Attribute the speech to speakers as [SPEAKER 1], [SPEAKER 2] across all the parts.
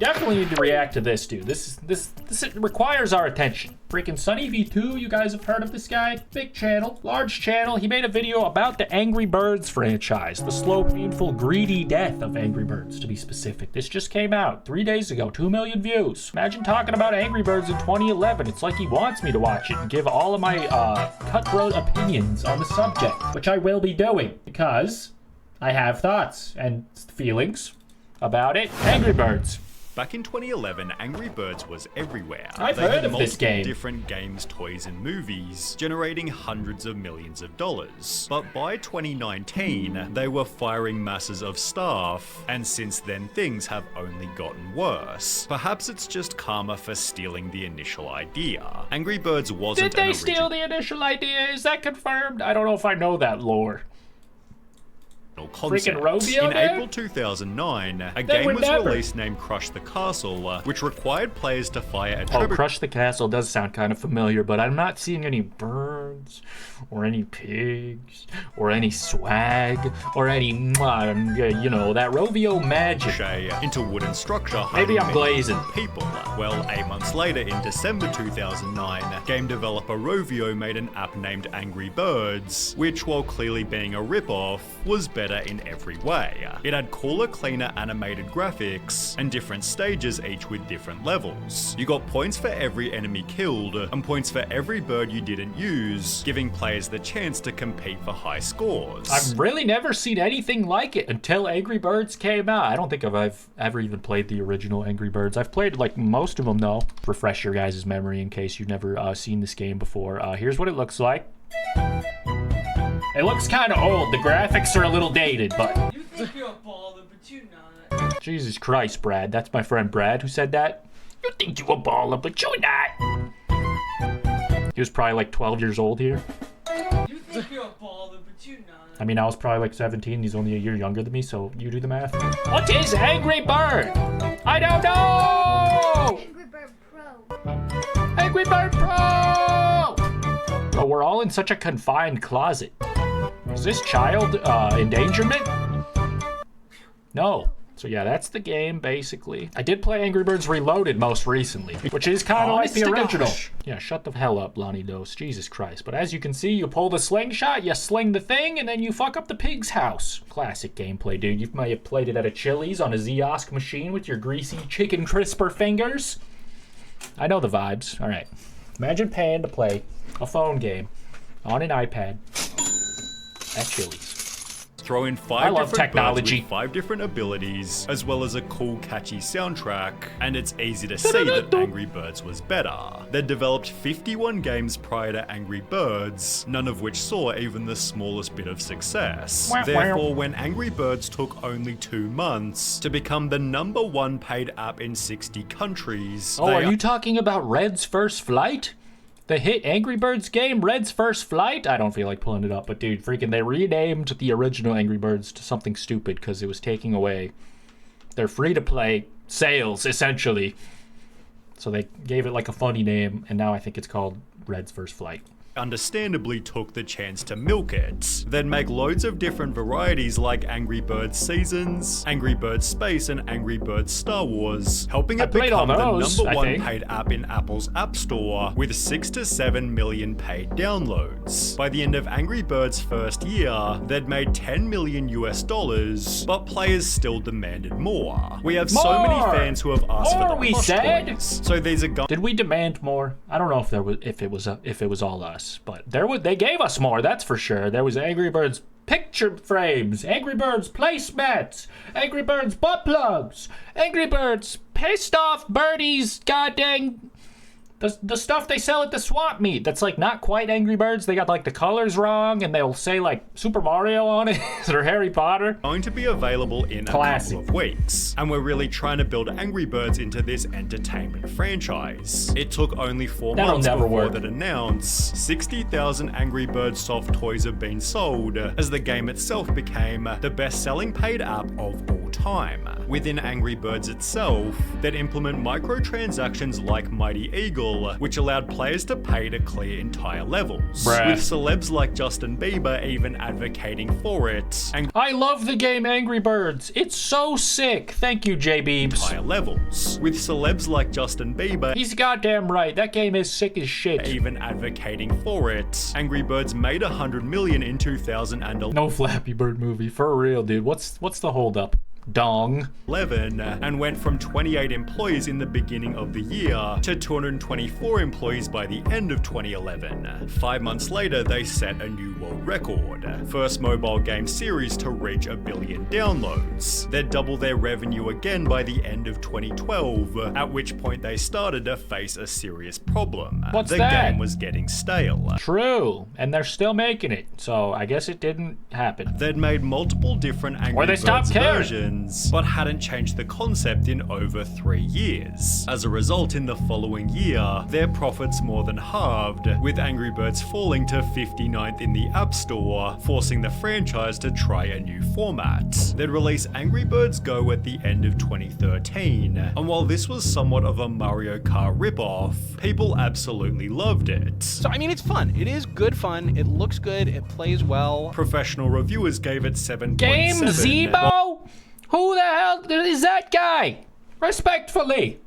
[SPEAKER 1] definitely need to react to this, dude. This requires our attention. Freaking Sunny V2, you guys have heard of this guy? Big channel, large channel. He made a video about the Angry Birds franchise, the slow, painful, greedy death of Angry Birds, to be specific. This just came out 3 days ago, 2 million views. Imagine talking about Angry Birds in 2011. It's like he wants me to watch it and give all of my cutthroat opinions on the subject, which I will be doing because I have thoughts and feelings about it. Angry Birds.
[SPEAKER 2] Back in 2011, Angry Birds was everywhere.
[SPEAKER 1] I've
[SPEAKER 2] They
[SPEAKER 1] heard
[SPEAKER 2] had
[SPEAKER 1] of this game.
[SPEAKER 2] multiple different games, toys, and movies, generating hundreds of millions of dollars. But by 2019, they were firing masses of staff, and since then things have only gotten worse. Perhaps it's just karma for stealing the initial idea. Angry Birds wasn't
[SPEAKER 1] Did they steal the initial idea? Is that confirmed? I don't know if I know that lore.
[SPEAKER 2] Concept.
[SPEAKER 1] Freaking Rovio,
[SPEAKER 2] in April 2009, a game was released named Crush the Castle, which required players to fire a trebuchet.
[SPEAKER 1] Crush the Castle does sound kind of familiar, but I'm not seeing any birds, or any pigs, or any swag, or any, you know, that Rovio magic.
[SPEAKER 2] Into wooden structure.
[SPEAKER 1] Maybe I'm glazing.
[SPEAKER 2] People. Well, 8 months later, in December 2009, game developer Rovio made an app named Angry Birds, which, while clearly being a rip-off, was better in every way. It had cooler, cleaner animated graphics, and different stages, each with different levels. You got points for every enemy killed, and points for every bird you didn't use, giving players the chance to compete for high scores.
[SPEAKER 1] I've really never seen anything like it until Angry Birds came out. I don't think I've ever even played the original Angry Birds. I've played like most of them though. Refresh your guys' memory in case you've never seen this game before. Here's what it looks like. It looks kind of old. The graphics are a little dated, but...
[SPEAKER 3] You think you're a baller, but you're not.
[SPEAKER 1] Jesus Christ, Brad. That's my friend Brad who said that. You think you're a baller, but you're not. He was probably like 12 years old here.
[SPEAKER 3] You think you're a baller, but you're not.
[SPEAKER 1] I mean, I was probably like 17. He's only a year younger than me, so you do the math. What is Angry Bird? I don't know!
[SPEAKER 4] Angry Bird Pro.
[SPEAKER 1] Angry Bird Pro! Oh, we're all in such a confined closet. Is this child endangerment? No. So yeah, that's the game, basically. I did play Angry Birds Reloaded most recently, which is kind of like the original. Yeah, shut the hell up, lonniedos. Jesus Christ. But as you can see, you pull the slingshot, you sling the thing, and then you fuck up the pig's house. Classic gameplay, dude. You might have played it at a Chili's on a Ziosk machine with your greasy chicken crisper fingers. I know the vibes. All right. Imagine paying to play a phone game on an iPad at Chili's.
[SPEAKER 2] Throw in 5 different
[SPEAKER 1] technology.
[SPEAKER 2] birds with 5 different abilities, as well as a cool, catchy soundtrack, and it's easy to see that Angry Birds was better. They developed 51 games prior to Angry Birds, none of which saw even the smallest bit of success. Therefore, when Angry Birds took only 2 months to become the #1 paid app in 60 countries...
[SPEAKER 1] Oh, are you talking about Red's First Flight? The hit Angry Birds game, Red's First Flight? I don't feel like pulling it up, but dude, freaking they renamed the original Angry Birds to something stupid because it was taking away their free-to-play sales, essentially. So they gave it like a funny name, and now I think it's called Red's First Flight.
[SPEAKER 2] Understandably took the chance to milk it, then make loads of different varieties like Angry Birds Seasons, Angry Birds Space, and Angry Birds Star Wars, helping it become the #1 paid app in Apple's App Store with 6 to 7 million paid downloads. By the end of Angry Birds' first year, they'd made $10 million US, but players still demanded more. We have so many fans who have asked for the plush toys, so these are
[SPEAKER 1] Did we demand more? I don't know if it was all us. But they gave us more, that's for sure. There was Angry Birds picture frames, Angry Birds placemats, Angry Birds butt plugs, Angry Birds pissed off birdies, goddamn. The stuff they sell at the swap meet that's like not quite Angry Birds. They got like the colors wrong and they'll say like Super Mario on it or Harry Potter.
[SPEAKER 2] Going to be available in a couple of weeks. And we're really trying to build Angry Birds into this entertainment franchise. It took only 4 months before that announced 60,000 Angry Birds soft toys have been sold as the game itself became the best-selling paid app of all time. within Angry Birds itself that implement microtransactions like Mighty Eagle, which allowed players to pay to clear entire levels.
[SPEAKER 1] Bruh.
[SPEAKER 2] With celebs like Justin Bieber even advocating for it. And
[SPEAKER 1] I love the game Angry Birds. It's so sick. Thank you, J Beebs.
[SPEAKER 2] entire levels. With celebs like Justin Bieber
[SPEAKER 1] He's goddamn right. That game is sick as shit.
[SPEAKER 2] even advocating for it. Angry Birds made $100 million in 2011
[SPEAKER 1] No Flappy Bird movie. For real, dude. What's the holdup? Dong.
[SPEAKER 2] and went from 28 employees in the beginning of the year to 224 employees by the end of 2011. 5 months later, they set a new world record. First mobile game series to reach 1 billion downloads. They'd double their revenue again by the end of 2012, at which point they started to face a serious problem.
[SPEAKER 1] What's
[SPEAKER 2] the
[SPEAKER 1] that?
[SPEAKER 2] game was getting stale.
[SPEAKER 1] True. And they're still making it. So I guess it didn't happen.
[SPEAKER 2] They'd made multiple different Angry
[SPEAKER 1] Or they
[SPEAKER 2] Birds
[SPEAKER 1] stopped caring.
[SPEAKER 2] versions, but hadn't changed the concept in over 3 years. As a result, in the following year, their profits more than halved, with Angry Birds falling to 59th in the App Store, forcing the franchise to try a new format. They'd release Angry Birds Go at the end of 2013, and while this was somewhat of a Mario Kart ripoff, people absolutely loved it.
[SPEAKER 5] So, I mean, it's fun. It is good fun. It looks good. It plays well.
[SPEAKER 2] Professional reviewers gave it 7.7.
[SPEAKER 1] Game Zebo? Who the hell is that guy? Respectfully.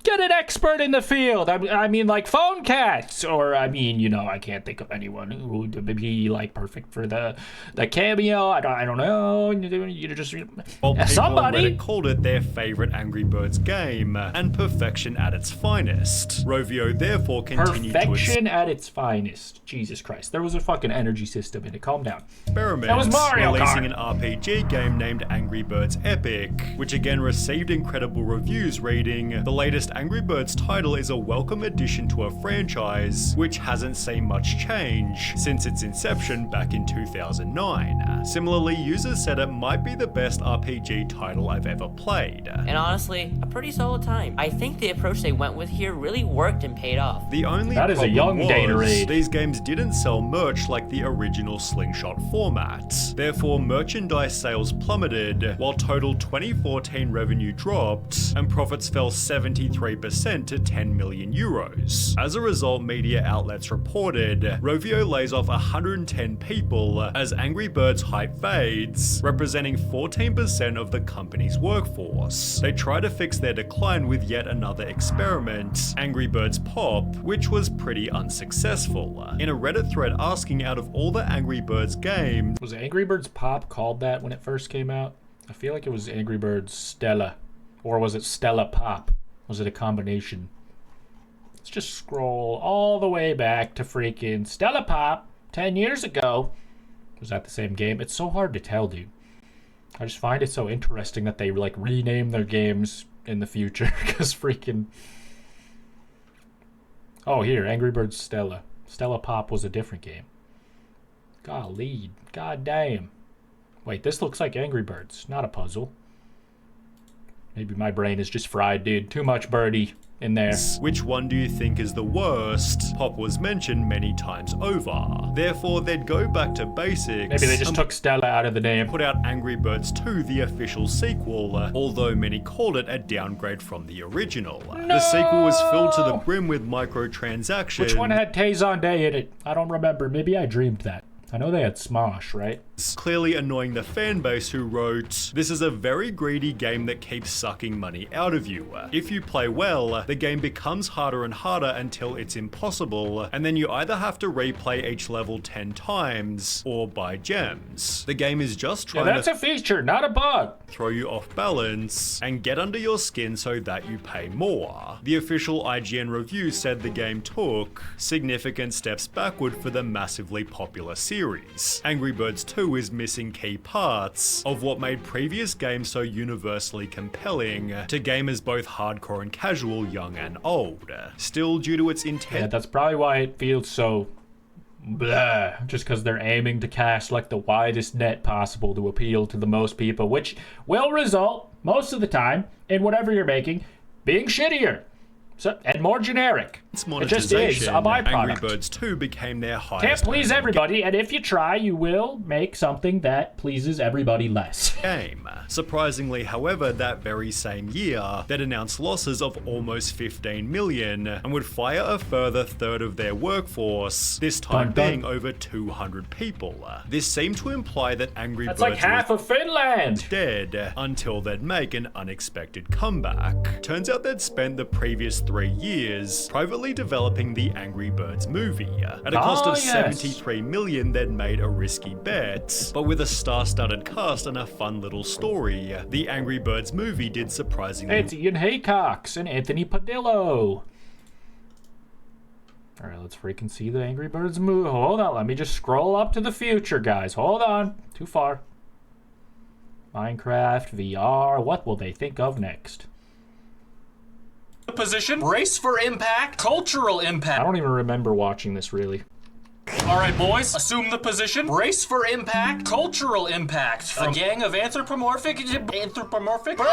[SPEAKER 1] Get an expert in the field. I mean, like phone cats, or I mean, you know, I can't think of anyone who would be like perfect for the cameo. I don't know. You just
[SPEAKER 2] Well, people
[SPEAKER 1] somebody
[SPEAKER 2] on Reddit called it their favorite Angry Birds game and perfection at its finest. Rovio therefore continued
[SPEAKER 1] perfection at its finest. Jesus Christ, there was a fucking energy system in it. Calm down.
[SPEAKER 2] experiment,
[SPEAKER 1] That was Mario
[SPEAKER 2] releasing
[SPEAKER 1] Kart.
[SPEAKER 2] an RPG game named Angry Birds Epic, which again received incredible reviews, reading, "The latest Angry Birds title is a welcome addition to a franchise which hasn't seen much change since its inception back in 2009. Similarly, users said it might be the best RPG title I've ever played."
[SPEAKER 6] And honestly, a pretty solid time. I think the approach they went with here really worked and paid off.
[SPEAKER 2] The only
[SPEAKER 1] That is a
[SPEAKER 2] problem
[SPEAKER 1] young
[SPEAKER 2] was
[SPEAKER 1] Gatorade.
[SPEAKER 2] these games didn't sell merch like the original Slingshot format. Therefore, merchandise sales plummeted, while total 2014 revenue dropped, and profits fell 73% to 10 million euros. As a result, media outlets reported, Rovio lays off 110 people as Angry Birds hype fades, representing 14% of the company's workforce. They try to fix their decline with yet another experiment, Angry Birds Pop, which was pretty unsuccessful. In a Reddit thread asking out of all the Angry Birds games,
[SPEAKER 1] Was Angry Birds Pop called that when it first came out? I feel like it was Angry Birds Stella. Or was it Stella Pop? Was it a combination? Let's just scroll all the way back to freaking Stella Pop 10 years ago. Was that the same game? It's so hard to tell, dude. I just find it so interesting that they like rename their games in the future because freaking... Oh, here, Angry Birds Stella. Stella Pop was a different game. Golly, goddamn. Wait, this looks like Angry Birds, not a puzzle. Maybe my brain is just fried, dude. Too much birdie in there.
[SPEAKER 2] which one do you think is the worst? Pop was mentioned many times over. Therefore, they'd go back to basics.
[SPEAKER 1] Maybe they just
[SPEAKER 2] and
[SPEAKER 1] took Stella out of the name.
[SPEAKER 2] put out Angry Birds 2, the official sequel, although many called it a downgrade from the original. The sequel was filled to the brim with microtransactions.
[SPEAKER 1] Which one had Tazon Day in it? I don't remember. Maybe I dreamed that. I know they had Smosh, right?
[SPEAKER 2] Clearly annoying the fan base, who wrote, "This is a very greedy game that keeps sucking money out of you. If you play well, the game becomes harder and harder until it's impossible, and then you either have to replay each level 10 times or buy gems. The game is just
[SPEAKER 1] Yeah,
[SPEAKER 2] trying
[SPEAKER 1] that's
[SPEAKER 2] to
[SPEAKER 1] a feature, not a bug.
[SPEAKER 2] throw you off balance and get under your skin so that you pay more." The official IGN review said the game took significant steps backward for the massively popular series. Angry Birds 2 is missing key parts of what made previous games so universally compelling to gamers both hardcore and casual, young and old. Still, due to its
[SPEAKER 1] Yeah,
[SPEAKER 2] intent,
[SPEAKER 1] that's probably why it feels so blah. Just because they're aiming to cast like the widest net possible to appeal to the most people, which will result, most of the time, in whatever you're making being shittier. And more generic.
[SPEAKER 2] Its
[SPEAKER 1] It just is a
[SPEAKER 2] monetization,
[SPEAKER 1] byproduct.
[SPEAKER 2] Angry Birds 2 became their highest
[SPEAKER 1] Can't please
[SPEAKER 2] earning
[SPEAKER 1] everybody, and if you try, you will make something that pleases everybody less.
[SPEAKER 2] game. Surprisingly, however, that very same year, they'd announced losses of almost 15 million and would fire a further third of their workforce, this time
[SPEAKER 1] Dun, dun.
[SPEAKER 2] being over 200 people. This seemed to imply that Angry
[SPEAKER 1] That's
[SPEAKER 2] Birds
[SPEAKER 1] like half
[SPEAKER 2] was
[SPEAKER 1] of Finland.
[SPEAKER 2] dead until they'd make an unexpected comeback. Turns out they'd spent the previous 3 years privately developing the Angry Birds movie. At a cost of
[SPEAKER 1] yes.
[SPEAKER 2] 73 million, they'd made a risky bet, but with a star-studded cast and a fun little story, the Angry Birds movie did surprisingly
[SPEAKER 1] It's Ian Haycox and Anthony Padillo. Alright, let's freaking see the Angry Birds movie. Hold on, let me just scroll up to the future, guys. Hold on. Too far. Minecraft, VR, what will they think of next?
[SPEAKER 7] Position, brace for impact, cultural
[SPEAKER 1] I
[SPEAKER 7] impact.
[SPEAKER 1] don't even remember watching this, really.
[SPEAKER 7] All right, boys, assume the position, brace for impact, cultural impact. From a gang of anthropomorphic bird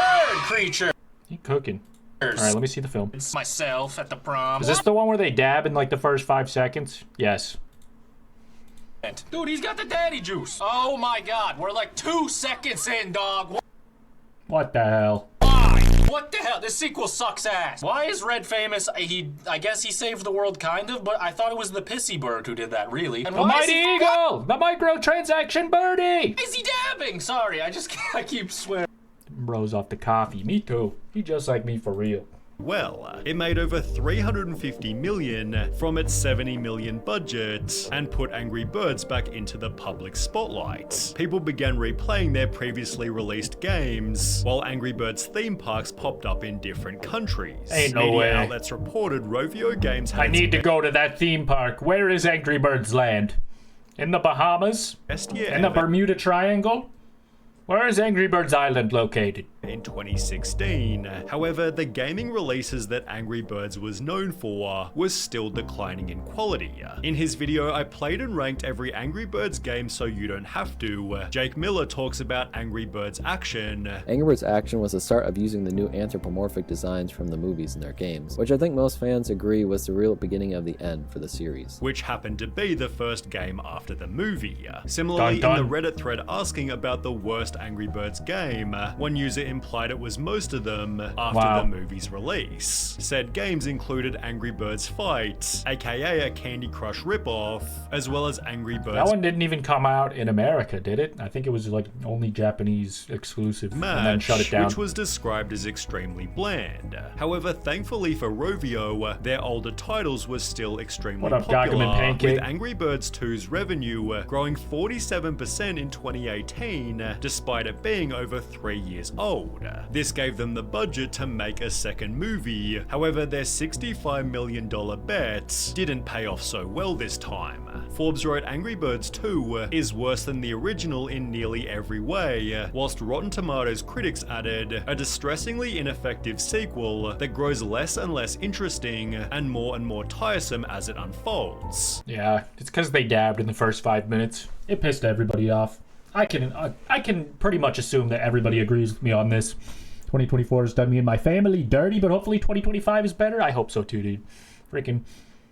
[SPEAKER 7] creatures.
[SPEAKER 1] Keep cooking. Alright, let me see the film.
[SPEAKER 7] It's myself at the prom.
[SPEAKER 1] Is this the one where they dab in like the first 5 seconds? Yes.
[SPEAKER 7] Dude, he's got the daddy juice. Oh my god, we're like 2 seconds in, dog.
[SPEAKER 1] What the hell?
[SPEAKER 7] Why? What the hell? This sequel sucks ass. Why is Red famous? I guess he saved the world, kind of, but I thought it was the pissy bird who did that, really. And
[SPEAKER 1] The
[SPEAKER 7] why is
[SPEAKER 1] Mighty
[SPEAKER 7] he-
[SPEAKER 1] Eagle! The microtransaction birdie!
[SPEAKER 7] Why is he dabbing? Sorry, I keep swearing.
[SPEAKER 1] Bros off the coffee. Me too. He just like me for real.
[SPEAKER 2] well. It made over 350 million from its 70 million budget and put Angry Birds back into the public spotlight. People began replaying their previously released games, while Angry Birds theme parks popped up in different countries.
[SPEAKER 1] Ain't no
[SPEAKER 2] Media
[SPEAKER 1] way.
[SPEAKER 2] outlets reported Rovio Games had
[SPEAKER 1] I need to go to that theme park. Where is Angry Birds Land? In the Bahamas?
[SPEAKER 2] best year
[SPEAKER 1] In the
[SPEAKER 2] ever
[SPEAKER 1] Bermuda Triangle? Where is Angry Birds Island located?
[SPEAKER 2] in 2016. However, the gaming releases that Angry Birds was known for was still declining in quality. In his video, I played and ranked every Angry Birds game so you don't have to. Jake Miller talks about Angry Birds Action,
[SPEAKER 8] Angry Birds Action was the start of using the new anthropomorphic designs from the movies in their games, which I think most fans agree was the real beginning of the end for the series.
[SPEAKER 2] which happened to be the first game after the movie. Similarly,
[SPEAKER 1] Dun,
[SPEAKER 2] in
[SPEAKER 1] dun.
[SPEAKER 2] the Reddit thread asking about the worst Angry Birds game, one user implied it was most of them after
[SPEAKER 1] Wow.
[SPEAKER 2] the movie's release. Said games included Angry Birds Fight, aka a Candy Crush ripoff, as well as Angry Birds
[SPEAKER 1] That one didn't even come out in America, did it? I think it was like only Japanese exclusive and then
[SPEAKER 2] Match,
[SPEAKER 1] shut it down.
[SPEAKER 2] which was described as extremely bland. However, thankfully for Rovio, their older titles were still extremely
[SPEAKER 1] What up,
[SPEAKER 2] popular,
[SPEAKER 1] Gargamel Pancake?
[SPEAKER 2] with Angry Birds 2's revenue growing 47% in 2018, despite it being over 3 years old. This gave them the budget to make a second movie. However, their $65 million bet didn't pay off so well this time. Forbes wrote Angry Birds 2 is worse than the original in nearly every way, whilst Rotten Tomatoes critics added, a distressingly ineffective sequel that grows less and less interesting and more tiresome as it unfolds.
[SPEAKER 1] Yeah, it's because they dabbed in the first 5 minutes. It pissed everybody off. I can pretty much assume that everybody agrees with me on this. 2024 has done me and my family dirty, but hopefully 2025 is better. I hope so too, dude. Freaking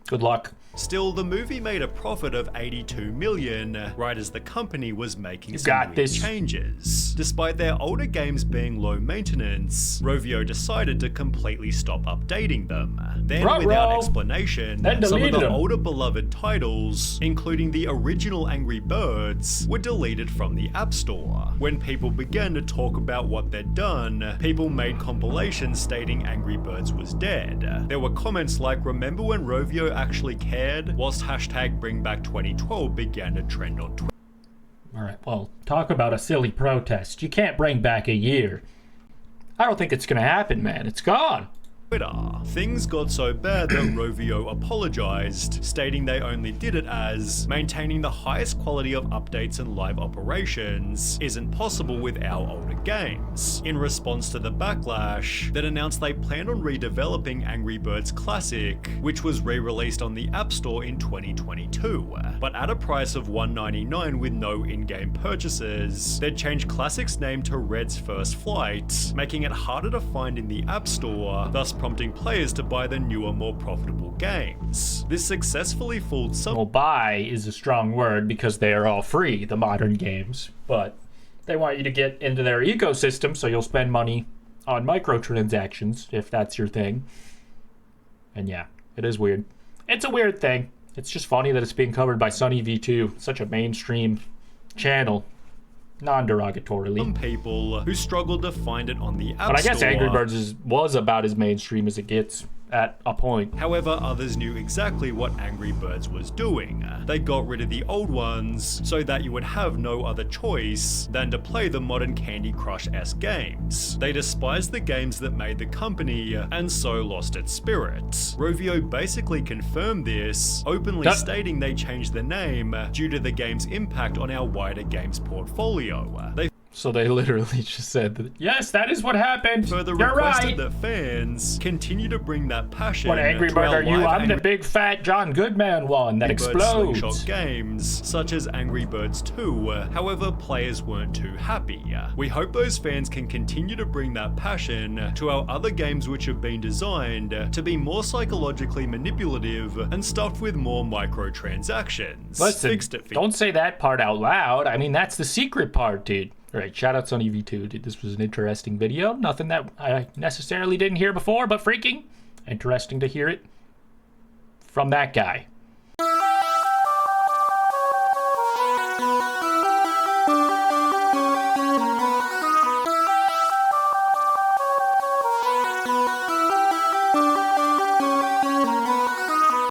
[SPEAKER 1] good luck.
[SPEAKER 2] Still, the movie made a profit of 82 million, right as the company was making
[SPEAKER 1] You
[SPEAKER 2] some
[SPEAKER 1] got
[SPEAKER 2] weird
[SPEAKER 1] this.
[SPEAKER 2] changes. Despite their older games being low maintenance, Rovio decided to completely stop updating them. Then,
[SPEAKER 1] Ruh-roh.
[SPEAKER 2] without explanation,
[SPEAKER 1] Then
[SPEAKER 2] some of
[SPEAKER 1] deleted
[SPEAKER 2] the
[SPEAKER 1] them.
[SPEAKER 2] older beloved titles, including the original Angry Birds, were deleted from the App Store. When people began to talk about what they'd done, people made compilations stating Angry Birds was dead. There were comments like, "Remember when Rovio actually cared?" whilst hashtag #BringBack2012 began to trend on Twitter.
[SPEAKER 1] Alright, well, talk about a silly protest. You can't bring back a year. I don't think it's gonna happen, man. It's gone.
[SPEAKER 2] Things got so bad that Rovio apologized, stating they only did it as maintaining the highest quality of updates and live operations isn't possible with our older games. In response to the backlash, that announced they planned on redeveloping Angry Birds Classic, which was re-released on the App Store in 2022, but at a price of $1.99 with no in-game purchases. They'd changed Classic's name to Red's First Flight, making it harder to find in the App Store, thus prompting players to buy the newer, more profitable games. This successfully fooled some.
[SPEAKER 1] Well, buy is a strong word because they are all free, the modern games, but they want you to get into their ecosystem, so you'll spend money on microtransactions if that's your thing. And yeah, it is weird. It's a weird thing. It's just funny that it's being covered by Sunny V2, such a mainstream channel, non-derogatorily.
[SPEAKER 2] Some people who struggled to find it on the App Store.
[SPEAKER 1] But I guess Angry Birds was about as mainstream as it gets at a point.
[SPEAKER 2] However, others knew exactly what Angry Birds was doing. They got rid of the old ones so that you would have no other choice than to play the modern Candy Crush-esque games. They despised the games that made the company and so lost its spirit. Rovio basically confirmed this, openly stating they changed the name due to the game's impact on our wider games portfolio.
[SPEAKER 1] So they literally just said that, yes, that is what happened.
[SPEAKER 2] Further
[SPEAKER 1] You're
[SPEAKER 2] requested
[SPEAKER 1] right.
[SPEAKER 2] that fans continue to bring that passion.
[SPEAKER 1] What Angry Bird are you? I'm the big fat John Goodman one that explodes.
[SPEAKER 2] Slingshot games such as Angry Birds 2. However, players weren't too happy. We hope those fans can continue to bring that passion to our other games which have been designed to be more psychologically manipulative and stuffed with more microtransactions.
[SPEAKER 1] Listen, don't say that part out loud. I mean, that's the secret part, dude. All right, shout out Sunny V2, dude. This was an interesting video. Nothing that I necessarily didn't hear before, but freaking interesting to hear it from that guy.